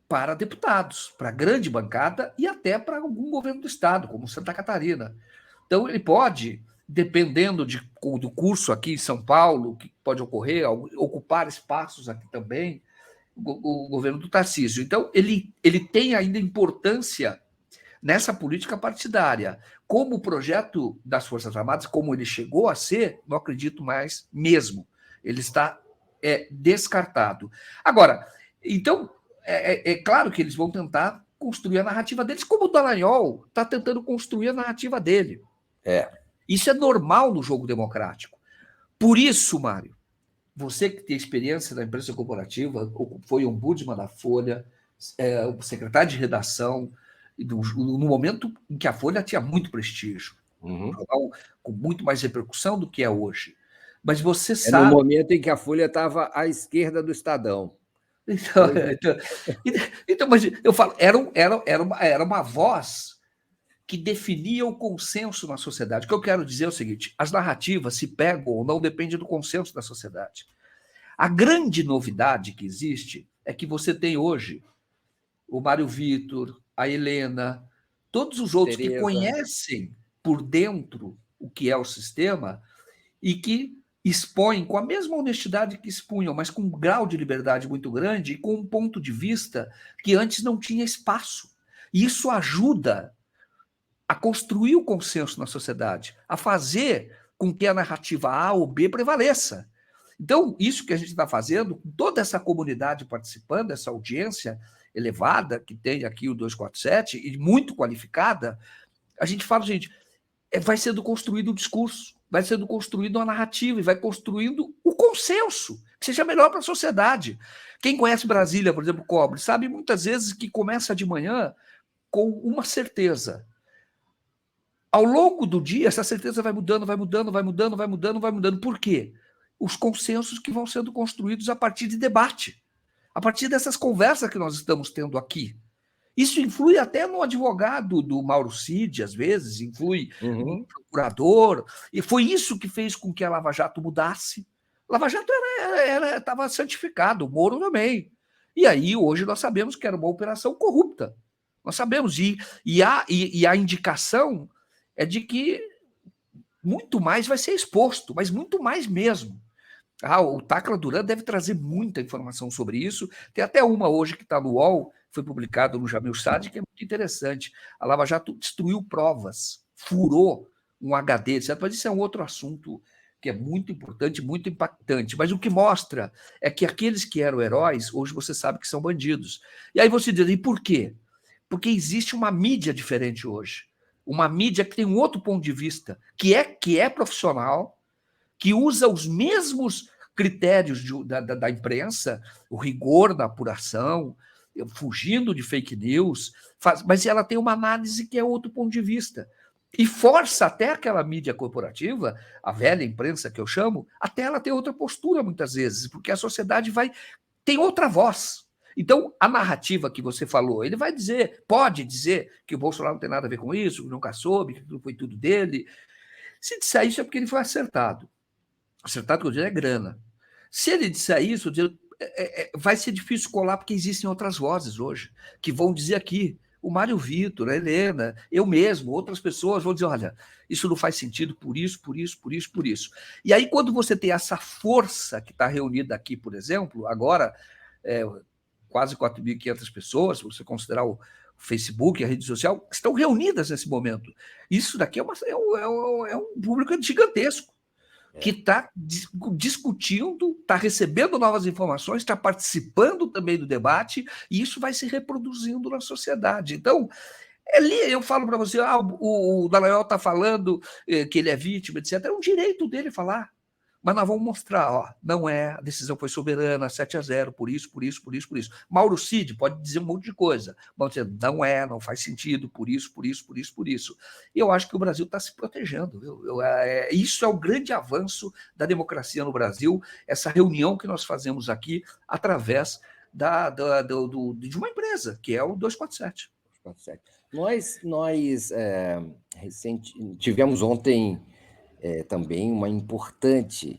para deputados, para a grande bancada e até para algum governo do Estado, como Santa Catarina. Então, ele pode, dependendo do curso aqui em São Paulo, que pode ocorrer, ocupar espaços aqui também, o governo do Tarcísio. Então, ele tem ainda importância nessa política partidária. Como o projeto das Forças Armadas, como ele chegou a ser, não acredito mais mesmo. Ele está descartado. Agora, então, é claro que eles vão tentar construir a narrativa deles, como o Dallagnol está tentando construir a narrativa dele. Isso é normal no jogo democrático. Por isso, Mário, você que tem experiência na imprensa corporativa, foi ombudsman da Folha, secretário de redação, no momento em que a Folha tinha muito prestígio, um jornal com muito mais repercussão do que é hoje. Mas você sabe... no momento em que a Folha estava à esquerda do Estadão. Então, mas eu falo, era uma voz que definia o consenso na sociedade. O que eu quero dizer é o seguinte: as narrativas se pegam ou não depende do consenso da sociedade. A grande novidade que existe é que você tem hoje o Mário Vitor, a Helena, todos os outros Tereza, que conhecem por dentro o que é o sistema e que expõem com a mesma honestidade que expunham, mas com um grau de liberdade muito grande e com um ponto de vista que antes não tinha espaço. E isso ajuda a construir o consenso na sociedade, a fazer com que a narrativa A ou B prevaleça. Então, isso que a gente está fazendo, com toda essa comunidade participando, essa audiência elevada que tem aqui o 247, e muito qualificada, a gente fala, gente, vai sendo construído o discurso, vai sendo construído uma narrativa, e vai construindo o consenso, que seja melhor para a sociedade. Quem conhece Brasília, por exemplo, Cobre, sabe muitas vezes que começa de manhã com uma certeza. Ao longo do dia, essa certeza vai mudando, vai mudando, vai mudando, vai mudando, vai mudando. Por quê? Os consensos que vão sendo construídos a partir de debate, a partir dessas conversas que nós estamos tendo aqui. Isso influi até no advogado do Mauro Cid, às vezes, influi no procurador, e foi isso que fez com que a Lava Jato mudasse. A Lava Jato estava santificado, o Moro também. E aí, hoje, nós sabemos que era uma operação corrupta. Nós sabemos, e a indicação é de que muito mais vai ser exposto, mas muito mais mesmo. O Tacla Duran deve trazer muita informação sobre isso. Tem até uma hoje que está no UOL, foi publicado no Jamil Sadi, que é muito interessante. A Lava Jato destruiu provas, furou um HD, certo? Mas isso é um outro assunto que é muito importante, muito impactante. Mas o que mostra é que aqueles que eram heróis, hoje você sabe que são bandidos. E aí você diz, e por quê? Porque existe uma mídia diferente hoje. Uma mídia que tem um outro ponto de vista, que é profissional, que usa os mesmos critérios da imprensa, o rigor na apuração, fugindo de fake news, mas ela tem uma análise que é outro ponto de vista. E força até aquela mídia corporativa, a velha imprensa que eu chamo, até ela ter outra postura muitas vezes, porque a sociedade tem outra voz. Então, a narrativa que você falou, ele vai dizer, pode dizer que o Bolsonaro não tem nada a ver com isso, que nunca soube, que foi tudo dele. Se disser isso é porque ele foi acertado. Acertado, que eu digo, é grana. Se ele disser isso, vai ser difícil colar, porque existem outras vozes hoje, que vão dizer aqui, o Mário Vitor, a Helena, eu mesmo, outras pessoas vão dizer, olha, isso não faz sentido por isso, por isso, por isso, por isso. E aí, quando você tem essa força que está reunida aqui, por exemplo, agora, quase 4.500 pessoas, se você considerar o Facebook, a rede social, estão reunidas nesse momento. Isso daqui é um público gigantesco, que está discutindo, está recebendo novas informações, está participando também do debate, e isso vai se reproduzindo na sociedade. Então, eu falo para você, o Dallagnol está falando que ele é vítima, etc. É um direito dele falar. Mas nós vamos mostrar, não é, a decisão foi soberana, 7-0, por isso, por isso, por isso, por isso. Mauro Cid pode dizer um monte de coisa, vamos dizer, não é, não faz sentido, por isso, por isso, por isso, por isso. E eu acho que o Brasil está se protegendo. Isso é o grande avanço da democracia no Brasil, essa reunião que nós fazemos aqui através de uma empresa, que é o 247. Nós tivemos ontem também uma importante,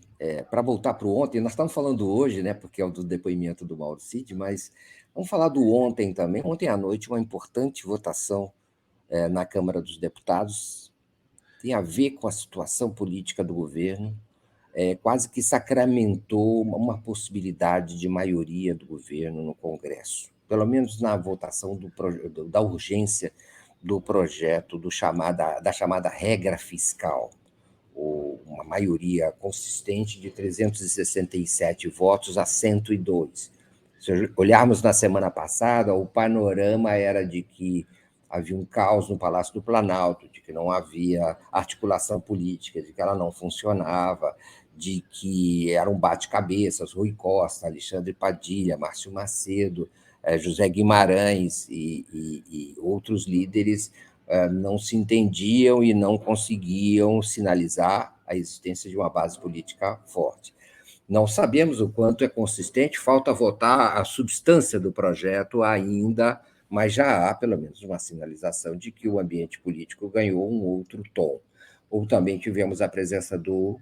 para voltar para o ontem, nós estamos falando hoje, né, porque é o do depoimento do Mauro Cid, mas vamos falar do ontem também. Ontem à noite, uma importante votação na Câmara dos Deputados, tem a ver com a situação política do governo, quase que sacramentou uma possibilidade de maioria do governo no Congresso, pelo menos na votação da urgência do projeto da chamada regra fiscal, uma maioria consistente de 367 votos a 102. Se olharmos na semana passada, o panorama era de que havia um caos no Palácio do Planalto, de que não havia articulação política, de que ela não funcionava, de que era um bate-cabeças, Rui Costa, Alexandre Padilha, Márcio Macedo, José Guimarães e outros líderes não se entendiam e não conseguiam sinalizar a existência de uma base política forte. Não sabemos o quanto é consistente, falta votar a substância do projeto ainda, mas já há, pelo menos, uma sinalização de que o ambiente político ganhou um outro tom. Ou também tivemos a presença do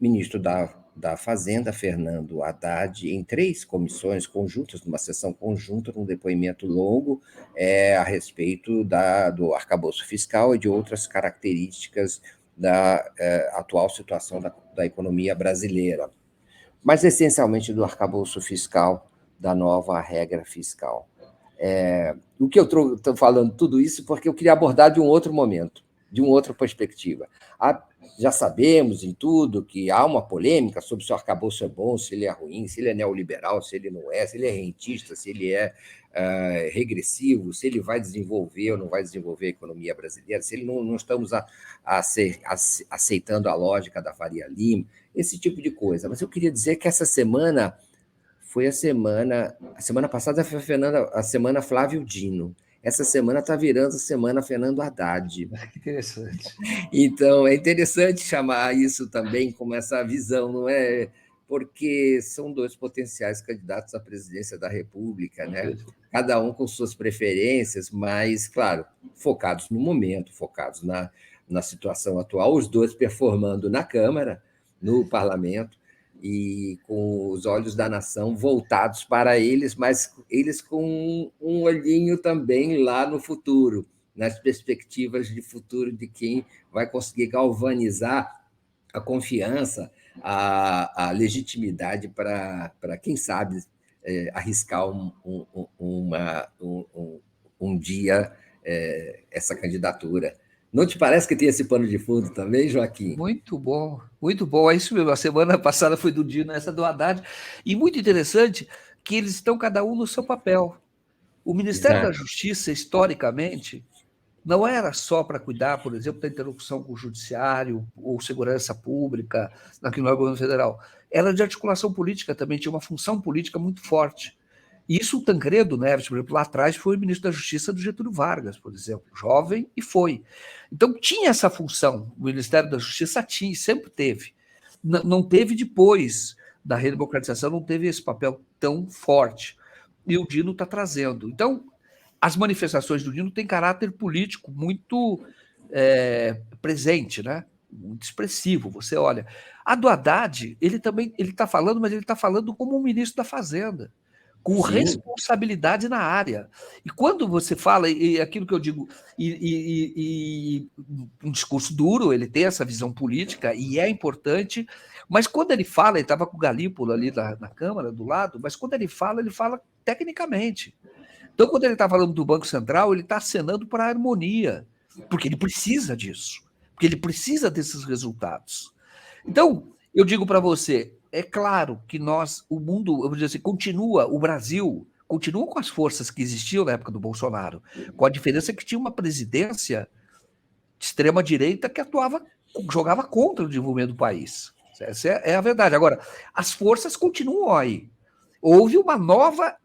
ministro da Fazenda, Fernando Haddad, em 3 comissões conjuntas, numa sessão conjunta, num depoimento longo, a respeito do arcabouço fiscal e de outras características da atual situação da economia brasileira, mas essencialmente do arcabouço fiscal, da nova regra fiscal. O que eu estou falando tudo isso porque eu queria abordar de um outro momento, de uma outra perspectiva. Já sabemos em tudo que há uma polêmica sobre se o arcabouço é bom, se ele é ruim, se ele é neoliberal, se ele não é, se ele é rentista, se ele é regressivo, se ele vai desenvolver ou não vai desenvolver a economia brasileira, se ele não estamos aceitando a lógica da Faria Lima, esse tipo de coisa. Mas eu queria dizer que essa semana foi a semana passada foi a semana Flávio Dino. Essa semana está virando a semana Fernando Haddad. Que interessante. Então, é interessante chamar isso também como essa visão, não é? Porque são 2 potenciais candidatos à presidência da República, né? Cada um com suas preferências, mas, claro, focados no momento, focados na situação atual, os 2 performando na Câmara, no Parlamento, e com os olhos da nação voltados para eles, mas eles com um olhinho também lá no futuro, nas perspectivas de futuro de quem vai conseguir galvanizar a confiança, a legitimidade para quem sabe, arriscar um dia essa candidatura. Não te parece que tem esse pano de fundo também, Joaquim? Muito bom, muito bom. É isso mesmo. A semana passada foi do Dino, essa do Haddad. E muito interessante que eles estão cada um no seu papel. O Ministério da Justiça, historicamente, não era só para cuidar, por exemplo, da interlocução com o judiciário ou segurança pública, aqui no governo federal. Era de articulação política também, tinha uma função política muito forte. E isso o Tancredo Neves, por exemplo, lá atrás foi o ministro da Justiça do Getúlio Vargas, por exemplo, jovem, e foi. Então tinha essa função, o Ministério da Justiça tinha, sempre teve. Não teve depois da redemocratização, não teve esse papel tão forte. E o Dino está trazendo. Então, as manifestações do Dino têm caráter político muito presente, né? Muito expressivo. Você olha. A do Haddad, ele também está falando, mas ele está falando como um ministro da Fazenda, com Sim. responsabilidade na área. E quando você fala, e aquilo que eu digo, um discurso duro, ele tem essa visão política, e é importante, mas quando ele fala, ele estava com o Galípolo ali na Câmara, do lado, mas quando ele fala tecnicamente. Então, quando ele está falando do Banco Central, ele está acenando para a harmonia, porque ele precisa disso, porque ele precisa desses resultados. Então, eu digo para você, é claro que o mundo, eu vou dizer assim, o Brasil continua com as forças que existiam na época do Bolsonaro, com a diferença que tinha uma presidência de extrema-direita que jogava contra o desenvolvimento do país. Essa é a verdade. Agora, as forças continuam aí. Houve uma nova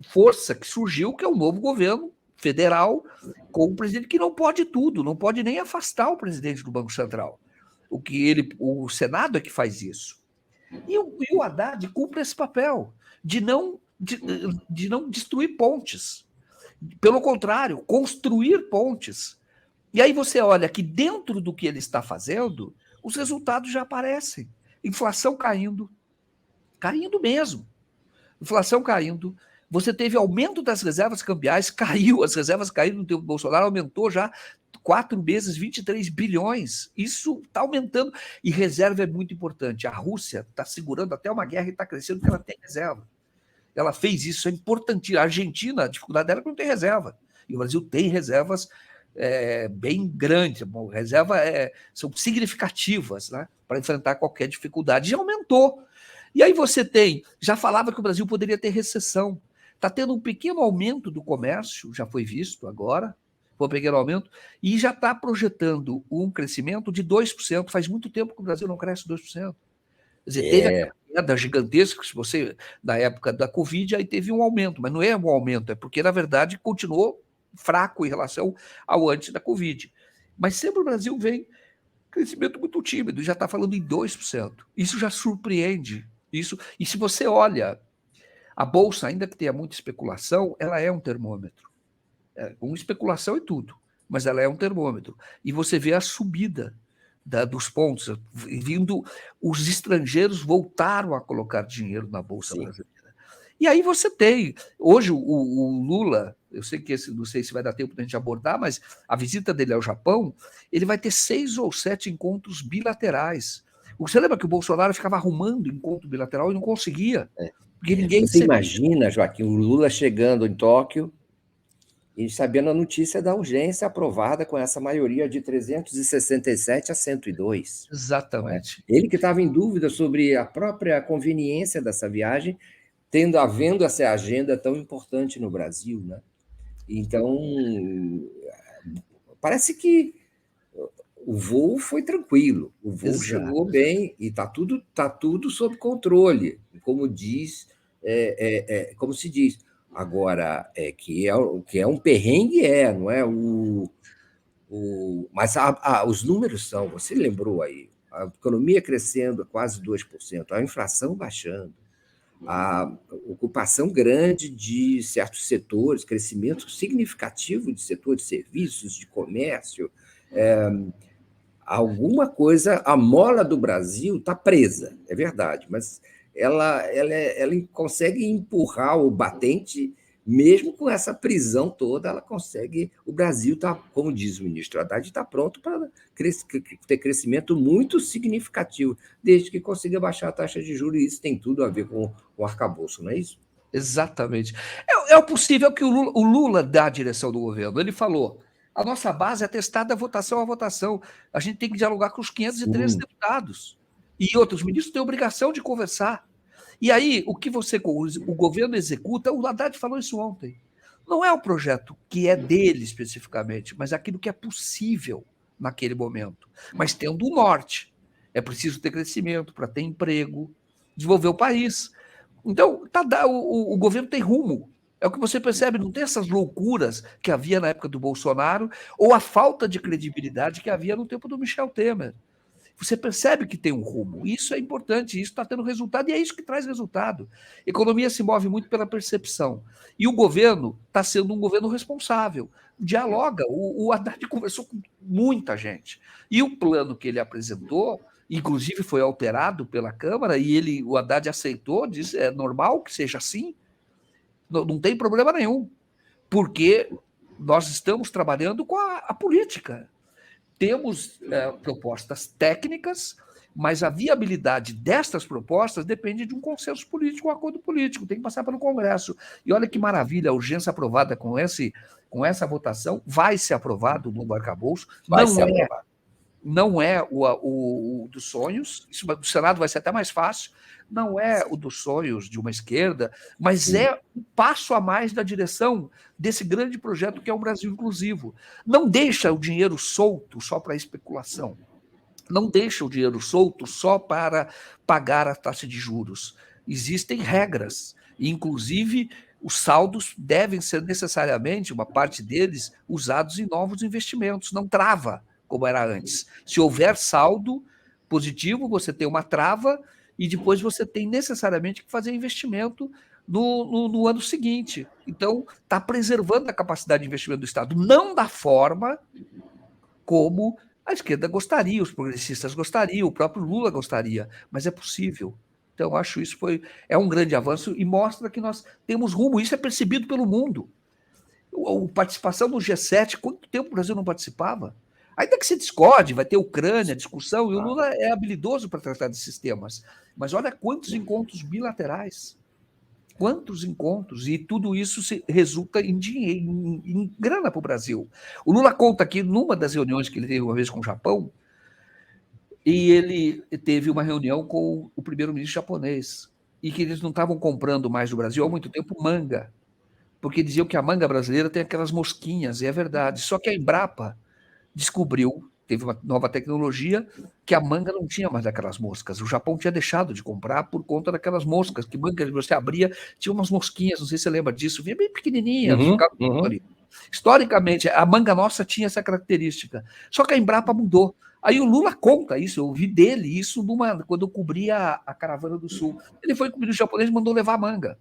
força que surgiu, que é o novo governo federal, com um presidente que não pode tudo, não pode nem afastar o presidente do Banco Central. O Senado é que faz isso. E o Haddad cumpre esse papel de não destruir pontes. Pelo contrário, construir pontes. E aí você olha que dentro do que ele está fazendo, os resultados já aparecem. Inflação caindo mesmo. Inflação caindo. Você teve aumento das reservas cambiais, as reservas caíram no tempo do Bolsonaro, aumentou já 4 meses, 23 bilhões. Isso está aumentando. E reserva é muito importante. A Rússia está segurando até uma guerra e está crescendo porque ela tem reserva. Ela fez isso, é importante. A Argentina, a dificuldade dela é que não tem reserva. E o Brasil tem reservas bem grandes. São significativas, né, para enfrentar qualquer dificuldade. E aumentou. E aí você já falava que o Brasil poderia ter recessão. Está tendo um pequeno aumento do comércio, já foi visto agora, foi um pequeno aumento, e já está projetando um crescimento de 2%. Faz muito tempo que o Brasil não cresce 2%. Quer dizer, teve aquela queda gigantesca, se você, na época da Covid, aí teve um aumento, mas não é um aumento, é porque, na verdade, continuou fraco em relação ao antes da Covid. Mas sempre o Brasil vem crescimento muito tímido, já está falando em 2%. Isso já surpreende. E se você olha, a Bolsa, ainda que tenha muita especulação, ela é um termômetro. Com especulação e tudo, mas ela é um termômetro. E você vê a subida dos pontos, os estrangeiros voltaram a colocar dinheiro na Bolsa brasileira. E aí você tem, hoje o Lula, eu sei que não sei se vai dar tempo para a gente abordar, mas a visita dele ao Japão, ele vai ter 6 ou 7 encontros bilaterais. Você lembra que o Bolsonaro ficava arrumando encontro bilateral e não conseguia? Porque ninguém Você imagina, Joaquim, o Lula chegando em Tóquio e sabendo a notícia da urgência aprovada com essa maioria de 367 a 102. Exatamente. Ele que estava em dúvida sobre a própria conveniência dessa viagem, havendo essa agenda tão importante no Brasil, né? Então, parece que o voo foi tranquilo, o voo chegou bem e está tudo sob controle, como como se diz. Agora, que é um perrengue, não é? Mas os números são, você lembrou aí, a economia crescendo a quase 2%, a inflação baixando, a ocupação grande de certos setores, crescimento significativo de setor de serviços, de comércio, alguma coisa, a mola do Brasil está presa, é verdade, mas ela consegue empurrar o batente, mesmo com essa prisão toda, ela consegue. O Brasil está, como diz o ministro Haddad, está pronto para ter crescimento muito significativo, desde que consiga baixar a taxa de juros, e isso tem tudo a ver com o arcabouço, não é isso? Exatamente. É o possível que o Lula dá a direção do governo. Ele falou: a nossa base é testada da votação a votação. A gente tem que dialogar com os 513 deputados. E outros ministros têm obrigação de conversar. E aí, o governo executa, o Haddad falou isso ontem. Não é o projeto que é dele especificamente, mas aquilo que é possível naquele momento. Mas tendo o norte. É preciso ter crescimento para ter emprego, desenvolver o país. Então, o governo tem rumo. É o que você percebe, não tem essas loucuras que havia na época do Bolsonaro ou a falta de credibilidade que havia no tempo do Michel Temer. Você percebe que tem um rumo. Isso é importante, isso está tendo resultado e é isso que traz resultado. A economia se move muito pela percepção. E o governo está sendo um governo responsável. Dialoga. O Haddad conversou com muita gente. E o plano que ele apresentou, inclusive foi alterado pela Câmara, e o Haddad aceitou, disse é normal que seja assim. não tem problema nenhum, porque nós estamos trabalhando com a política. Temos propostas técnicas, mas a viabilidade destas propostas depende de um consenso político, um acordo político, tem que passar pelo Congresso. E olha que maravilha, a urgência aprovada com essa votação, vai ser aprovado no novo arcabouço, não é o dos sonhos, isso do Senado vai ser até mais fácil, não é o dos sonhos de uma esquerda, mas Sim. É um passo a mais da direção desse grande projeto que é o Brasil Inclusivo. Não deixa o dinheiro solto só para especulação, não deixa o dinheiro solto só para pagar a taxa de juros. Existem regras, inclusive os saldos devem ser necessariamente, uma parte deles, usados em novos investimentos, não trava, como era antes. Se houver saldo positivo, você tem uma trava e depois você tem necessariamente que fazer investimento no ano seguinte. Então, está preservando a capacidade de investimento do Estado, não da forma como a esquerda gostaria, os progressistas gostariam, o próprio Lula gostaria, mas é possível. Então, acho isso é um grande avanço e mostra que nós temos rumo. Isso é percebido pelo mundo. A participação no G7, quanto tempo o Brasil não participava? Ainda que se discorde, vai ter Ucrânia, discussão, e o Lula é habilidoso para tratar desses temas. Mas olha quantos encontros bilaterais, quantos encontros, e tudo isso resulta em dinheiro, em grana para o Brasil. O Lula conta que numa das reuniões que ele teve uma vez com o Japão, e ele teve uma reunião com o primeiro-ministro japonês, e que eles não estavam comprando mais do Brasil há muito tempo manga, porque diziam que a manga brasileira tem aquelas mosquinhas, e é verdade. Só que a Embrapa descobriu, teve uma nova tecnologia, que a manga não tinha mais aquelas moscas. O Japão tinha deixado de comprar por conta daquelas moscas, que manga que você abria, tinha umas mosquinhas, não sei se você lembra disso, vinha bem pequenininha. Historicamente, a manga nossa tinha essa característica. Só que a Embrapa mudou. Aí o Lula conta isso, eu ouvi dele isso quando eu cobria a Caravana do Sul. Ele foi com o ministro japonês e mandou levar a manga.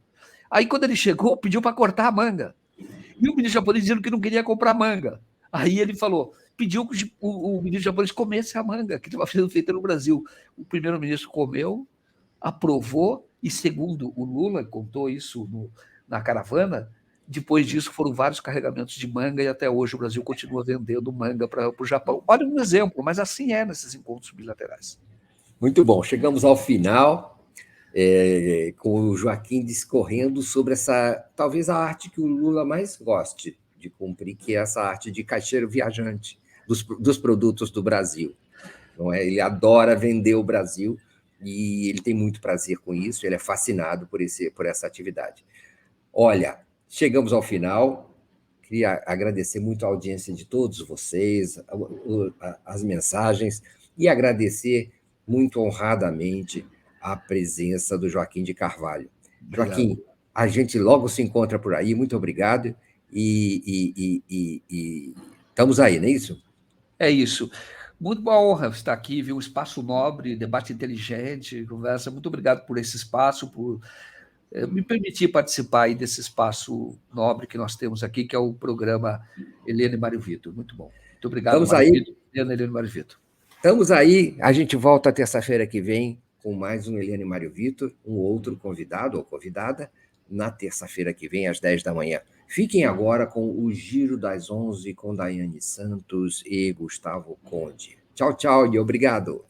Aí, quando ele chegou, pediu para cortar a manga. E o ministro japonês dizendo que não queria comprar manga. Aí ele pediu que o ministro japonês comesse a manga, que estava sendo feita no Brasil. O primeiro-ministro comeu, aprovou, e segundo o Lula, contou isso na caravana, depois disso foram vários carregamentos de manga, e até hoje o Brasil continua vendendo manga para o Japão. Olha um exemplo, mas assim é nesses encontros bilaterais. Muito bom, chegamos ao final. Com o Joaquim discorrendo sobre talvez a arte que o Lula mais goste de cumprir, que é essa arte de caixeiro viajante dos produtos do Brasil. Não é? Ele adora vender o Brasil e ele tem muito prazer com isso, ele é fascinado por essa atividade. Olha, chegamos ao final, queria agradecer muito a audiência de todos vocês, as mensagens, e agradecer muito honradamente a presença do Joaquim de Carvalho. Obrigado. Joaquim, a gente logo se encontra por aí, muito obrigado, e estamos aí, não é isso? É isso. Muito boa honra estar aqui, viu? Um espaço nobre, debate inteligente, conversa. Muito obrigado por esse espaço, por me permitir participar aí desse espaço nobre que nós temos aqui, que é o programa Helena e Mário Vitor. Muito bom. Muito obrigado, Mário Vitor. Helena e Mário Vitor. Estamos aí, a gente volta terça-feira que vem com mais um Helena e Mário Vitor, um outro convidado ou convidada, na terça-feira que vem, às 10 da manhã. Fiquem agora com o Giro das 11, com Daiane Santos e Gustavo Conde. Tchau, tchau e obrigado.